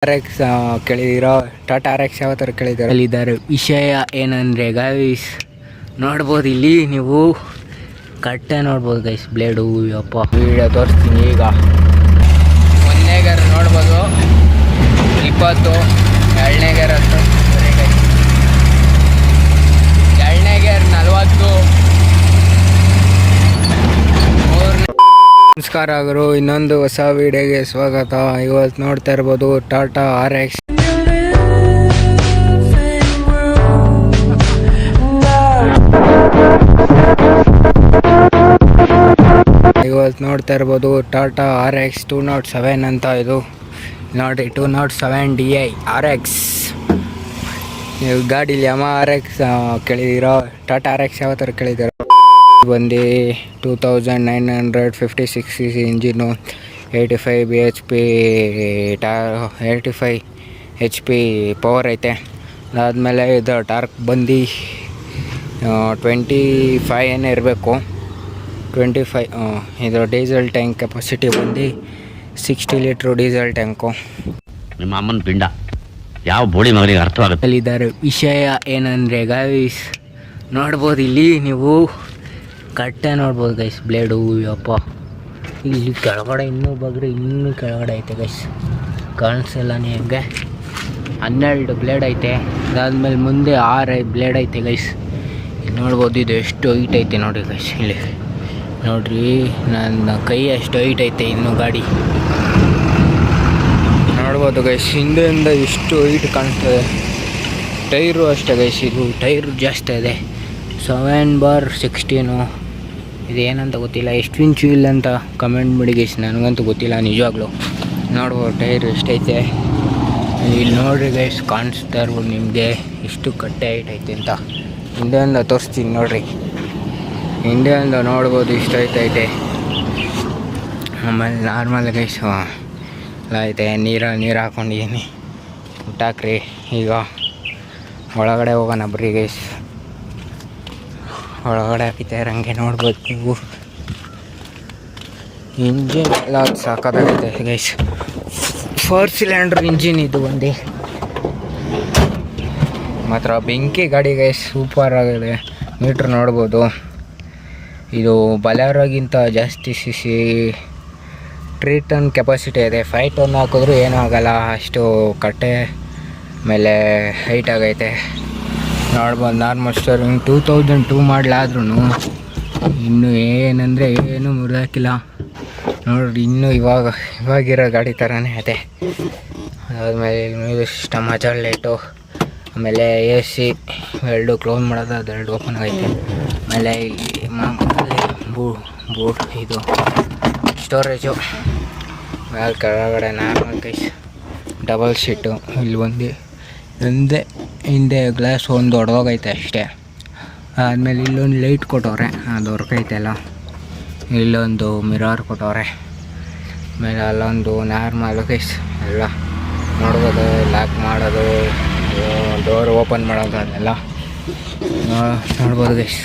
RX ಕೇಳಿದಿರೋ Tata RX ಯಾವ ಥರ ಕೇಳಿದಾರೆ ಅಲ್ಲಿದ್ದಾರೆ. ವಿಷಯ ಏನಂದರೆ ಗೈಸ್ ನೋಡ್ಬೋದು, ಇಲ್ಲಿ ನೀವು ಕಟ್ಟೆ ನೋಡ್ಬೋದು ಗೈಸ್, ಬ್ಲೇಡು ಅಪ್ಪ ವೀಡಿಯೋ ತೋರಿಸ್ತೀನಿ. ಈಗ ಒಂದನೇ ಗೇರ್ ನೋಡ್ಬೋದು 20, ಎರಡನೇ ಗೇರ್ 10, ಎರಡನೇ ಗೇರ್ 40, ನಮಸ್ಕಾರ ಗುರು, ಇನ್ನೊಂದು ಹೊಸ ವಿಡಿಯೋಗೆ ಸ್ವಾಗತ. ಇವತ್ತು ನೋಡ್ತಾ ಇರ್ಬೋದು ಟಾಟಾ RX. ಇವತ್ತು ನೋಡ್ತಾ ಇರ್ಬೋದು ಟಾಟಾ RX 207 ಅಂತ. ಇದು ನೋಡಿ 207 Di RX. ನೀವು ಗಾಡೀಲಿ Yamaha RX ಕೇಳಿದಿರೋ ಟಾಟಾ RX ಯಾವ ಥರ ಕೇಳಿದಿರೋ ಬಂದು 2956 cc engine, 85 bhp 85 HP power ಐತೆ. ಅದಾದಮೇಲೆ ಇದು ಟಾರ್ಕ್ ಬಂದು 25 ಏನೇ ಇರಬೇಕು, 25. ಇದು ಡೀಸೆಲ್ ಟ್ಯಾಂಕ್ ಕೆಪಾಸಿಟಿ ಬಂದು 60 ಲೀಟ್ರು ಡೀಸೆಲ್ ಟ್ಯಾಂಕು. ನಿಮ್ಮ ಅಮ್ಮನ ಪಿಂಡ ಯಾವ ಬೋಳಿ ಮಗನಿಗೆ ಅರ್ಥವಾಗುತ್ತೆ. ಅಲ್ಲಿದ್ದಾರೆ. ವಿಷಯ ಏನಂದರೆ ಗೈಸ್ ನೋಡ್ಬೋದು, ಇಲ್ಲಿ ನೀವು ಕಟ್ಟೆ ನೋಡ್ಬೋದು ಗೈಸ್, ಬ್ಲೇಡು ಅಪ್ಪ ಇಲ್ಲಿ ಕೆಳಗಡೆ ಇನ್ನೂ ಬಗ್ರಿ, ಇನ್ನೂ ಕೆಳಗಡೆ ಐತೆ ಗೈಸ್, ಕಾಣಿಸಲ್ಲ ನಿಮಗೆ. 12 ಬ್ಲೇಡ್ ಐತೆ. ಅದಾದಮೇಲೆ ಮುಂದೆ 6 ಬ್ಲೇಡ್ ಐತೆ ಗೈಸ್. ಇಲ್ಲಿ ನೋಡ್ಬೋದು ಇದು ಎಷ್ಟು ಹೈಟ್ ಐತೆ ನೋಡಿರಿ ಗೈಸ್. ಇಲ್ಲಿ ನೋಡ್ರಿ, ನನ್ನ ಕೈ ಅಷ್ಟು ಹೈಟ್ ಐತೆ ಇನ್ನೂ ಗಾಡಿ ನೋಡ್ಬೋದು ಗೈಸ್. ಹಿಂದೆಯಿಂದ ಎಷ್ಟು ಹೈಟ್ ಕಾಣಿಸ್ತದೆ. ಟೈರು ಅಷ್ಟೇ ಗೈಸ್, ಇದು ಟೈರು ಜಾಸ್ತಿ ಇದೆ. 7/16. ಇದು ಏನಂತ ಗೊತ್ತಿಲ್ಲ, ಎಷ್ಟು ಇಂಚು ಇಲ್ಲ ಅಂತ ಕಮೆಂಟ್ ಮಾಡಿ ಗೈಸ್, ನನಗಂತೂ ಗೊತ್ತಿಲ್ಲ ನಿಜವಾಗ್ಲೂ. ನೋಡ್ಬೋದು ಟೈರ್ ಎಷ್ಟೈತೆ ಇಲ್ಲಿ ನೋಡ್ರಿ ಗೈಸ್, ಕಾಣಿಸ್ತಾ ಇರ್ಬೋದು ನಿಮಗೆ ಎಷ್ಟು ಕಟ್ಟೆ ಹೈಟ್ ಐತೆ ಅಂತ. ಹಿಂದೆಯಿಂದ ತೋರಿಸ್ತೀನಿ ನೋಡ್ರಿ, ಹಿಂದೆಯಿಂದ ನೋಡ್ಬೋದು ಇಷ್ಟು ಐತೆ. ಆಮೇಲೆ ನಾರ್ಮಲ್ ಗೈಸ್ ಎಲ್ಲ ಐತೆ. ನೀರು ಹಾಕ್ಕೊಂಡಿದ್ದೀನಿ, ಊಟಾಕ್ರಿ. ಈಗ ಒಳಗಡೆ ಹೋಗೋಣ ಬರ್ರಿ ಗೈಸ್. ಒಳಗಡೆ ಹಾಕಿತೆ ಹಂಗೆ ನೋಡ್ಬೋದು ನೀವು. ಇಂಜಿನ್ ಎಲ್ಲ ಸಾಕಾಗೈತೆ ಗೈಸ್, 4 ಸಿಲಿಂಡ್ರ್ ಇಂಜಿನ್ ಇದು ಒಂದೇ ಮಾತ್ರ. ಬೆಂಕಿ ಗಾಡಿ ಗೈಸ್, ಸೂಪರ್ ಆಗಿದೆ. ಮೀಟ್ರ್ ನೋಡ್ಬೋದು, ಇದು ಬಲೆರೋಗಿಂತ ಜಾಸ್ತಿ CC 3 ಟನ್ ಕೆಪಾಸಿಟಿ ಇದೆ. 5 ಟನ್ ಹಾಕಿದ್ರೂ ಏನೂ ಆಗೋಲ್ಲ, ಅಷ್ಟು ಕಟ್ಟೆ ಮೇಲೆ ಹೈಟ್ ಆಗೈತೆ. ನೋಡ್ಬೋದು ನಾರ್ಮಲ್ ಸ್ಟೋರಿಂಗ್ 2002 ಮಾಡಲಾದ್ರೂ ಇನ್ನೂ ಏನಂದರೆ ಏನೂ ಮುರಿದಾಕಿಲ್ಲ ನೋಡ್ರಿ. ಇನ್ನೂ ಇವಾಗಿರೋ ಗಾಡಿ ಥರನೇ ಇದೆ. ಅದಾದಮೇಲೆ ಮ್ಯೂಸಿಕ್ ಸಿಸ್ಟಮ್, ಅಜಲ್ ಲೈಟು, ಆಮೇಲೆ AC 2 ಕ್ಲೋಸ್ ಮಾಡೋದು, ಅದು 2 ಓಪನ್ ಆಗೈತೆ. ಆಮೇಲೆ ಇಲ್ಲಿ ಮಾಮೂಲಿ ಬೂಟ್ ಇದು ಸ್ಟೋರೇಜು. ಮೇಲೆ ಕೆಳಗಡೆ ನಾರ್ಮಲ್ ಗೈಸ್ ಡಬಲ್ ಶೀಟು. ಇಲ್ಲಿ ಒಂದೇ ಹಿಂದೆ ಗ್ಲಾಸ್ ಒಂದು ಹೊಡೆದೋಗೈತೆ ಅಷ್ಟೇ. ಆದಮೇಲೆ ಇಲ್ಲೊಂದು ಲೈಟ್ ಕೊಟ್ಟವ್ರೆ, ಅದು ಹೊರ್ಕೈತೆ ಎಲ್ಲ. ಇಲ್ಲೊಂದು ಮಿರರ್ ಕೊಟ್ಟವ್ರೆ. ಆಮೇಲೆ ಅಲ್ಲೊಂದು ನಾರ್ಮಲ್ ಗೈಸ್ ಎಲ್ಲ ನೋಡ್ಬೋದು. ಲಾಕ್ ಮಾಡೋದು, ಡೋರ್ ಓಪನ್ ಮಾಡೋದು ಅದೆಲ್ಲ ನೋಡ್ಬೋದು ಗೈಸ್.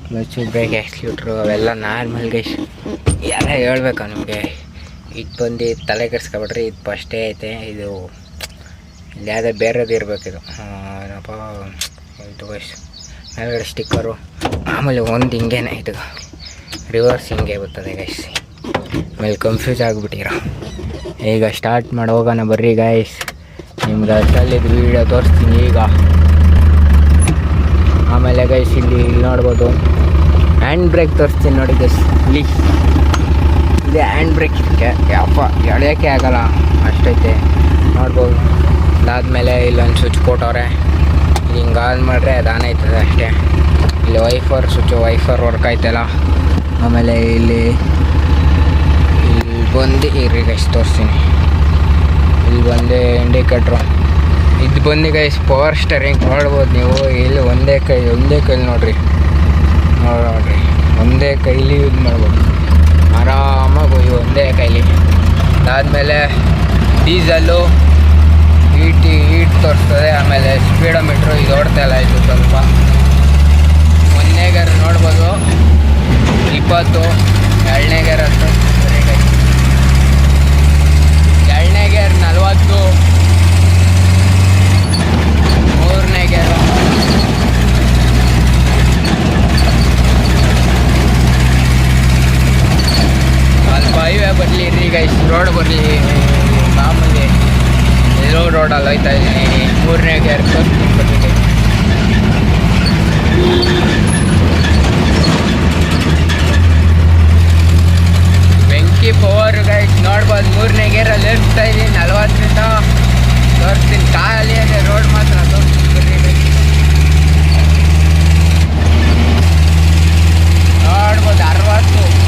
ಕ್ಲಚ್, ಬ್ರೇಕ್, ಆಕ್ಸಿಲೇಟ್ರು ಅವೆಲ್ಲ ನಾರ್ಮಲ್ ಗೈಸ್. ಎಲ್ಲ ಹೇಳ್ಬೇಕಾ ನಿಮಗೆ, ಇದು ಬಂದು ತಲೆ ಕೆಡ್ಸ್ಕೊಬಿಟ್ರಿ. ಇದು ಫಸ್ಟೇ ಐತೆ. ಇದು ಇಲ್ಲಿ ಯಾವುದೇ ಬೇರೆದು ಇರಬೇಕಿದು. ಏನಪ್ಪ ಇದು ಗೈಸ್, ಮೇಲ್ಗಡೆ ಸ್ಟಿಕ್ಕರು. ಆಮೇಲೆ ಒಂದು ಹಿಂಗೇನೆ ಇದು ರಿವರ್ಸ್ ಹಿಂಗೆ ಬರ್ತದೆ ಗೈಸ್. ಆಮೇಲೆ ಕನ್ಫ್ಯೂಸ್ ಆಗಿಬಿಟ್ಟಿರೋ. ಈಗ ಸ್ಟಾರ್ಟ್ ಮಾಡಿ ಹೋಗೋಣ ಬರ್ರಿ ಗೈಸ್. ನಿಮ್ಗೆ ಅಷ್ಟಲ್ಲಿದ್ದು ವೀಡಿಯೋ ತೋರಿಸ್ತೀನಿ ಈಗ. ಆಮೇಲೆ ಗೈಸ್ ಇಲ್ಲಿ ನೋಡ್ಬೋದು ಹ್ಯಾಂಡ್ ಬ್ರೇಕ್ ತೋರಿಸ್ತೀನಿ ನೋಡಿ ಗೈಸ್. ಇಲ್ಲಿ ಇದೆ ಹ್ಯಾಂಡ್ ಬ್ರೇಕ್. ಇದಕ್ಕೆ ಯಪ್ಪ ಎಳೆಯೋಕ್ಕೆ ಆಗೋಲ್ಲ, ಅಷ್ಟೈತೆ ನೋಡ್ಬೋದು. ಅದಾದಮೇಲೆ ಇಲ್ಲೊಂದು ಸ್ವಿಚ್ ಕೊಟ್ಟವ್ರೆ. ಹಿಂಗೆ ಆನ್ ಮಾಡಿದ್ರೆ ಅದು ಆನ್ ಆಯ್ತದೆ ಅಷ್ಟೇ. ಇಲ್ಲಿ ವೈಫರ್ ಸ್ವಿಚ್ಚು, ವೈಫರ್ ವರ್ಕ್ ಆಯ್ತಲ್ಲ. ಆಮೇಲೆ ಇಲ್ಲಿ ಬಂದು ಇರ್ರಿ ಗೈಸ್ ತೋರಿಸ್ತೀನಿ. ಇಲ್ಲಿ ಬಂದು ಇಂಡಿಕೇಟ್ರು. ಇದು ಬಂದು ಗೈಸ್ ಪವರ್ ಸ್ಟೇರಿಂಗ್ ನೋಡ್ಬೋದು ನೀವು. ಇಲ್ಲಿ ಒಂದೇ ಕೈಲಿ ನೋಡ್ರಿ, ಒಂದೇ ಕೈಲಿ ಯೂಸ್ ಮಾಡ್ಬೋದು ಆರಾಮಾಗಿ, ಒಂದೇ ಕೈಲಿ. ಅದಾದಮೇಲೆ ಡೀಸಲ್ಲು ಹೀಟ್ ತೋರಿಸ್ತದೆ. ಆಮೇಲೆ ಸ್ಪೀಡೋಮೀಟ್ರು ಇದು ಓಡ್ತಾಯಿಲ್ಲ, ಇದು ಸ್ವಲ್ಪ. ಒಂದನೇ ಗೇರ್ ನೋಡ್ಬೋದು 20, ಎರಡನೇ ಗೇರ್ 10. ಎರಡನೇ ಮಾಮೂಲಿ ಎಲ್ಲೋ ರೋಡಲ್ಲಿ ಹೋಯ್ತಾ ಇದ್ದೀನಿ. 3ನೇ ಗೇರ್ ತೋರಿಸ್ತೀನಿ. ಬೆಂಕಿ ಪವರ್ ಗೈಸ್ ನೋಡ್ಬೋದು. 3ನೇ ಗೇರಲ್ಲಿ ಇರ್ತಾ ಇದ್ದೀನಿ 40ರಿಂದ ತೋರಿಸ್ತೀನಿ. ಖಾಲಿ ಇದೆ ರೋಡ್ ಮಾತ್ರ ತೋರಿಸ್ತೀನಿ. ನೋಡ್ಬೋದು 60